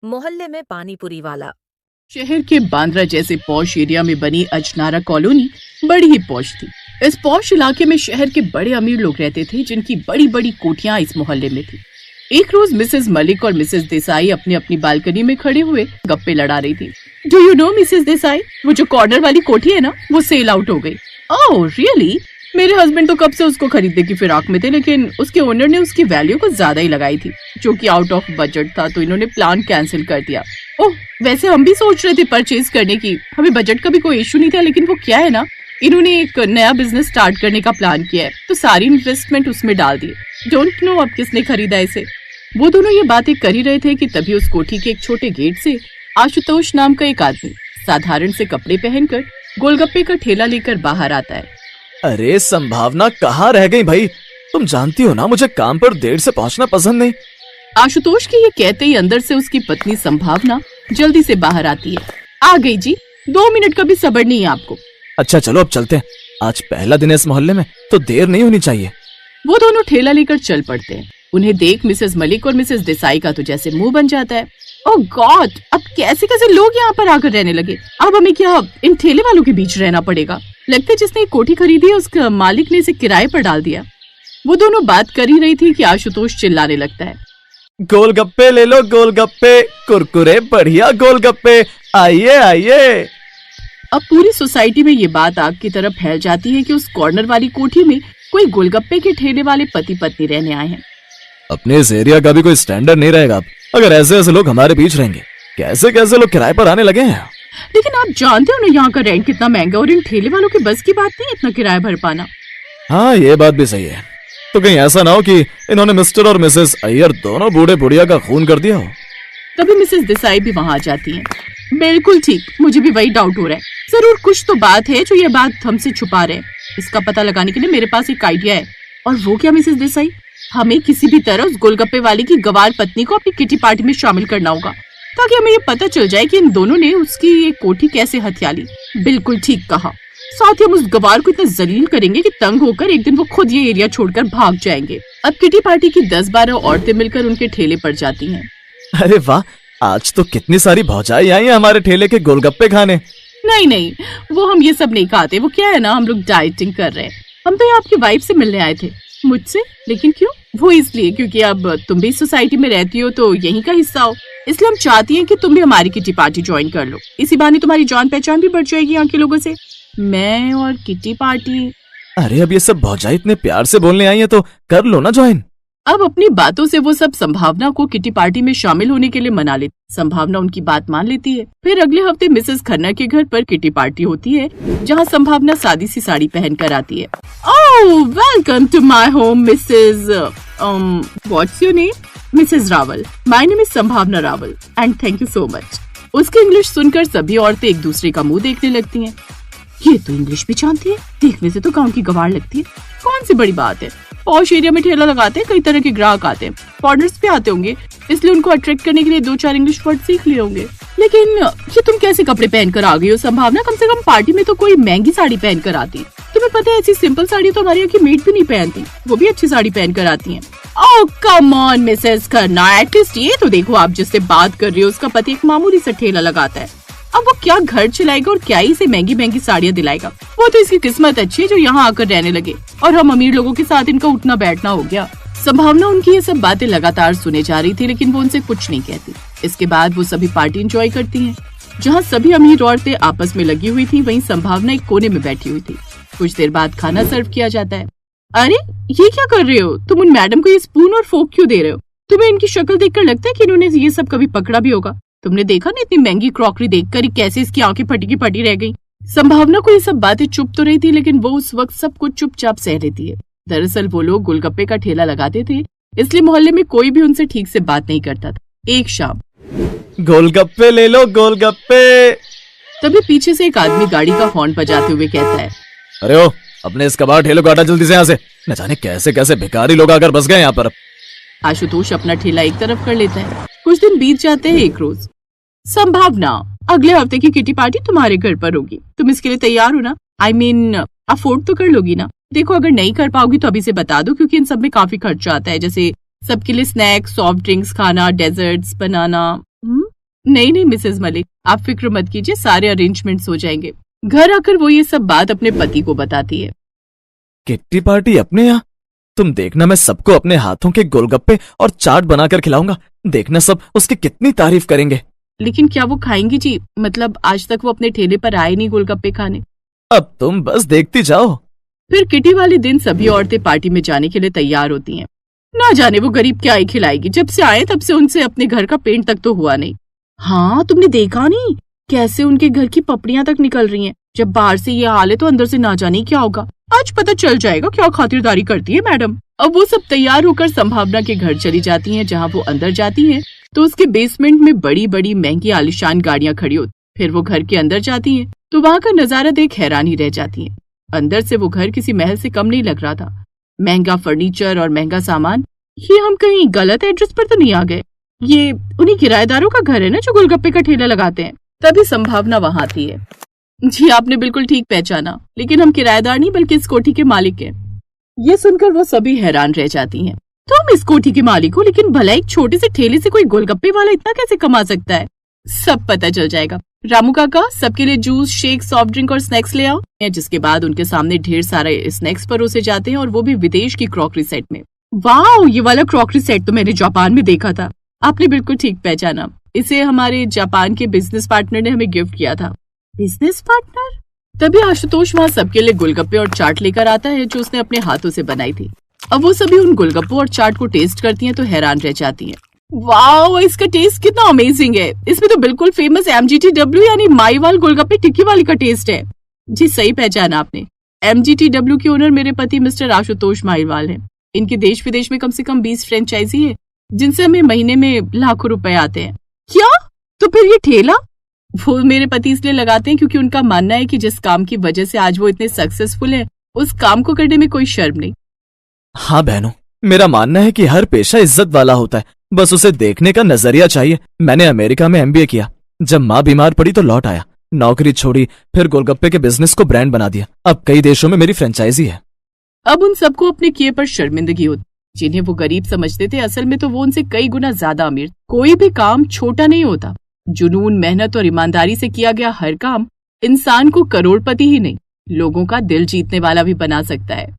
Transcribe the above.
मोहल्ले में पानीपुरी वाला। शहर के बांद्रा जैसे पॉश एरिया में बनी अजनारा कॉलोनी बड़ी ही पॉश थी। इस पॉश इलाके में शहर के बड़े अमीर लोग रहते थे, जिनकी बड़ी बड़ी कोठियां इस मोहल्ले में थी। एक रोज मिसेस मलिक और मिसेस देसाई अपनी अपनी बालकनी में खड़े हुए गप्पे लड़ा रही थी। Do you know Mrs Desai, वो जो कॉर्नर वाली कोठी है ना, वो सेल आउट हो गई। Oh really? मेरे हस्बैंड तो कब से उसको खरीदने की फिराक में थे, लेकिन उसके ओनर ने उसकी वैल्यू कुछ ज्यादा ही लगाई थी, जो कि आउट ऑफ बजट था, तो इन्होंने प्लान कैंसिल कर दिया। ओह, वैसे हम भी सोच रहे थे परचेज करने की, हमें बजट का भी कोई इशू नहीं था, लेकिन वो क्या है ना, इन्होंने एक नया बिजनेस स्टार्ट करने का प्लान किया है, तो सारी इन्वेस्टमेंट उसमें डाल दी। डोंट नो अब किसने खरीदा इसे। वो दोनों ये बातें कर ही रहे थे कि तभी उस कोठी के एक छोटे गेट से आशुतोष नाम का एक आदमी साधारण से कपड़े पहनकर गोलगप्पे का ठेला लेकर बाहर आता है। अरे संभावना कहाँ रह गई भाई? तुम जानती हो ना, मुझे काम पर देर से पहुंचना पसंद नहीं। आशुतोष के ये कहते ही अंदर से उसकी पत्नी संभावना जल्दी से बाहर आती है। आ गई जी, 2 मिनट का भी सब्र नहीं है आपको। अच्छा चलो अब चलते हैं, आज पहला दिन है इस मोहल्ले में, तो देर नहीं होनी चाहिए। वो दोनों ठेला लेकर चल पड़ते हैं। उन्हें देख मिसेस मलिक और मिसेस देसाई का तो जैसे मुंह बन जाता है। ओह गॉड, अब कैसे कैसे लोग यहाँ पर आकर रहने लगे। अब हमें क्या इन ठेले वालों के बीच रहना पड़ेगा? लगता है जिसने कोठी खरीदी है उसका मालिक ने इसे किराए पर डाल दिया। वो दोनों बात कर ही रही थी कि आशुतोष चिल्लाने लगता है, गोलगप्पे ले लो, गोलगप्पे, कुरकुरे बढ़िया गोलगप्पे, आइए आइए। अब पूरी सोसाइटी में ये बात आग की तरफ फैल जाती है कि उस कॉर्नर वाली कोठी में कोई गोलगप्पे के ठेले वाले पति पत्नी रहने आए हैं। अपने इस एरिया का भी कोई स्टैंडर्ड नहीं रहेगा अब, अगर ऐसे ऐसे लोग हमारे बीच रहेंगे। कैसे कैसे लोग किराए पर आने लगे हैं। लेकिन आप जानते हो ना यहाँ का रेंट कितना महंगा, और इन ठेले वालों की बस की बात नहीं इतना किराया भर पाना। हाँ ये बात भी सही है। तो कहीं ऐसा ना हो कि इन्होंने मिस्टर और मिसेस अय्यर दोनों बूढ़े बुढ़िया का खून कर दिया हो। तभी मिसेस देसाई भी वहाँ आ जाती हैं। बिल्कुल ठीक, मुझे भी वही डाउट हो रहा है। जरूर कुछ तो बात है जो ये बात हमसे छुपा रहे हैं। इसका पता लगाने के लिए मेरे पास एक आइडिया है। और वो क्या मिसेस देसाई? हमें किसी भी तरह उस गोलगप्पे वाले की गवार पत्नी को अपनी किटी पार्टी में शामिल करना होगा, ताकि हमें ये पता चल जाए कि इन दोनों ने उसकी ये कोठी कैसे हथिया ली। बिल्कुल ठीक कहा। साथ ही हम उस गवार को इतना जलील करेंगे कि तंग होकर एक दिन वो खुद ये एरिया छोड़कर भाग जाएंगे। अब किटी पार्टी की 10-12 औरतें मिलकर उनके ठेले पर जाती हैं। अरे वाह, आज तो कितनी सारी भौजाई आई हैं हमारे ठेले के गोलगप्पे खाने। नहीं, वो हम ये सब नहीं खाते। वो क्या है ना, हम लोग डाइटिंग कर रहे हैं। हम तो आपकी वाइफ से मिलने आए थे। मुझसे? लेकिन क्यों? वो इसलिए क्योंकि अब तुम भी सोसाइटी में रहती हो, तो यहीं का हिस्सा हो, इसलिए हम चाहती हैं कि तुम भी हमारी किटी पार्टी ज्वाइन कर लो। इसी बहाने तुम्हारी जान पहचान भी बढ़ जाएगी यहाँ के लोगों से। मैं और किटी पार्टी? अरे अब ये सब भौजाई इतने प्यार से बोलने आई है, तो कर लो ना ज्वाइन। अब अपनी बातों से वो सब संभावना को किटी पार्टी में शामिल होने के लिए मना लेती। संभावना उनकी बात मान लेती है। फिर अगले हफ्ते मिसेस खन्ना के घर पर किटी पार्टी होती है, जहाँ संभावना सादी सी साड़ी पहन कर आती है। Oh welcome to my home Mrs what's your name? Mrs Rawal. My name is Sambhavna Rawal and thank you so much. उसकी इंग्लिश सुनकर सभी औरतें एक दूसरे का मुंह देखने लगती हैं। ये तो इंग्लिश भी जानती है, देखने से तो गाँव की गवार लगती है। कौन सी बड़ी बात है, पॉश एरिया में ठेला लगाते हैं, कई तरह के ग्राहक आते हैं, फॉरेनर्स भी आते होंगे, इसलिए उनको अट्रैक्ट करने के लिए 2-4 इंग्लिश वर्ड सीख लिए होंगे। लेकिन ये तुम कैसे कपड़े पहनकर आ गई हो संभावना? कम से कम पार्टी में तो कोई महंगी साड़ी पहनकर आती। तुम्हें पता है ऐसी सिंपल साड़ी तो हमारी यहाँ की मेड भी नहीं पहनती, वो भी अच्छी साड़ी पहनकर आती है। Oh come on Mrs Khanna, at least ये तो देखो, आप जिससे बात कर रही हो उसका पति एक मामूली सा ठेला लगाता है। अब वो क्या घर चलाएगा और क्या ही से महंगी महंगी साड़ियाँ दिलाएगा। वो तो इसकी किस्मत अच्छी है जो यहाँ आकर रहने लगे, और हम अमीर लोगों के साथ इनका उठना बैठना हो गया। संभावना उनकी ये सब बातें लगातार सुने जा रही थी, लेकिन वो उनसे कुछ नहीं कहती। इसके बाद वो सभी पार्टी एंजॉय करती हैं। जहाँ सभी अमीर औरतें आपस में लगी हुई थी, वहीं संभावना एक कोने में बैठी हुई थी। कुछ देर बाद खाना सर्व किया जाता है। अरे ये क्या कर रहे हो तुम? उन मैडम को ये स्पून और फोक क्यों दे रहे हो? तुम्हें इनकी शक्ल देखकर लगता है कि इन्होंने ये सब कभी पकड़ा भी होगा? तुमने देखा ना इतनी महंगी क्रॉकरी देखकर कैसे इसकी आंखें फटी की फटी रह गई। संभावना को ये सब बातें चुप तो रही थी, लेकिन वो उस वक्त सब कुछ चुपचाप सह लेती है। दरअसल वो लोग गोलगप्पे का ठेला लगाते थे, इसलिए मोहल्ले में कोई भी उनसे ठीक से बात नहीं करता था। एक शाम, गोलगप्पे ले लो, गोलगप्पे। तभी पीछे से एक आदमी गाड़ी का हॉर्न बजाते हुए कहता है, अरे ओ, अपने इस कबाड़ ठेले को हटा जल्दी से यहाँ से। न जाने कैसे कैसे भिखारी लोग आकर बस गए यहाँ पर। आशुतोष अपना ठेला एक तरफ कर लेता है। कुछ दिन बीत जाते हैं। एक रोज, संभावना अगले हफ्ते की किटी पार्टी तुम्हारे घर पर होगी, तुम इसके लिए तैयार हो ना? I mean, अफोर्ड तो कर लोगी ना? देखो अगर नहीं कर पाओगी तो अभी से बता दो, क्योंकि इन सब में काफी खर्चा आता है, जैसे सबके लिए स्नैक्स, सॉफ्ट ड्रिंक्स, खाना, डेजर्ट्स बनाना। नहीं नहीं मिसेस मलिक, आप फिक्र मत कीजिए, सारे अरेंजमेंट्स हो जाएंगे। घर आकर वो ये सब बात अपने पति को बताती है। किट्टी पार्टी अपने यहाँ? तुम देखना, मैं सबको अपने हाथों के गोलगप्पे और चाट बनाकर खिलाऊंगा। देखना सब उसकी कितनी तारीफ करेंगे। लेकिन क्या वो खाएंगी जी? मतलब आज तक वो अपने ठेले पर आए नहीं गोलगप्पे खाने। अब तुम बस देखती जाओ। फिर किटी वाले दिन सभी औरतें पार्टी में जाने के लिए तैयार होती हैं। ना जाने वो गरीब क्या ही खिलाएगी, जब से आए तब से उनसे अपने घर का पेंट तक तो हुआ नहीं। हाँ, तुमने देखा नहीं कैसे उनके घर की पपड़ियां तक निकल रही हैं। जब बाहर से ये हाल है तो अंदर से ना जाने क्या होगा। आज पता चल जाएगा क्या खातिरदारी करती है मैडम। अब वो सब तैयार होकर संभावना के घर चली जाती हैं। जहाँ वो अंदर जाती हैं तो उसके बेसमेंट में बड़ी बड़ी महंगी आलिशान गाड़ियां खड़ी होती। फिर वो घर के अंदर जाती हैं तो वहाँ का नजारा देख हैरान ही रह जाती हैं। अंदर से वो घर किसी महल से कम नहीं लग रहा था। महंगा फर्नीचर और महंगा सामान। ये हम कहीं गलत एड्रेस पर तो नहीं आ गए? ये उन्हीं किराएदारों का घर है ना जो गोलगप्पे का ठेला लगाते हैं? तभी संभावना वहाँ आती है। जी आपने बिल्कुल ठीक पहचाना, लेकिन हम किराएदार नहीं बल्कि इस कोठी के मालिक हैं। ये सुनकर वो सभी हैरान रह जाती हैं। तुम इस कोठी के मालिक हो, लेकिन भला एक छोटे से ठेले से कोई गोलगप्पे वाला इतना कैसे कमा सकता है? सब पता चल जाएगा। रामू काका, सबके लिए जूस, शेक, सॉफ्ट ड्रिंक और स्नैक्स ले आओ। जिसके बाद उनके सामने ढेर सारे स्नैक्स परोसे जाते हैं और वो भी विदेश की क्रॉकरी सेट में। वाह, ये वाला क्रॉकरी सेट तो मैंने जापान में देखा था। आपने बिल्कुल ठीक पहचाना, इसे हमारे जापान के बिजनेस पार्टनर ने हमें गिफ्ट किया था। Business partner? तभी आशुतोष वहाँ सबके लिए गोलगप्पे और चाट लेकर आता है जो उसने अपने हाथों से बनाई थी। अब वो सभी उन गोलगप्पों और चाट को टेस्ट करती हैं तो हैरान रह जाती हैं। वाओ, इसका टेस्ट कितना अमेजिंग है। इसमें तो बिल्कुल फेमस MGTW यानी माईवाल गोलगप्पे टिक्की वाली का टेस्ट है। जी सही पहचाना आपने। MGTW के ओनर मेरे पति मिस्टर आशुतोष माईवाल हैं। इनके देश विदेश में कम से कम 20 फ्रेंचाइजी है जिनसे हमें महीने में लाखों रुपए आते हैं। क्या? तो फिर ये ठेला वो मेरे पति इसलिए लगाते हैं क्योंकि उनका मानना है कि जिस काम की वजह से आज वो इतने सक्सेसफुल हैं, उस काम को करने में कोई शर्म नहीं। हाँ बहनों, मेरा मानना है कि हर पेशा इज्जत वाला होता है, बस उसे देखने का नजरिया चाहिए। मैंने अमेरिका में MBA किया। जब माँ बीमार पड़ी तो लौट आया, नौकरी छोड़ी, फिर गोलगप्पे के बिजनेस को ब्रांड बना दिया। अब कई देशों में मेरी फ्रेंचाइजी है। अब उन सबको अपने किए पर शर्मिंदगी होती। जिन्हें वो गरीब समझते थे, असल में तो वो उनसे कई गुना ज्यादा अमीर। कोई भी काम छोटा नहीं होता। जुनून, मेहनत और ईमानदारी से किया गया हर काम इंसान को करोड़पति ही नहीं, लोगों का दिल जीतने वाला भी बना सकता है।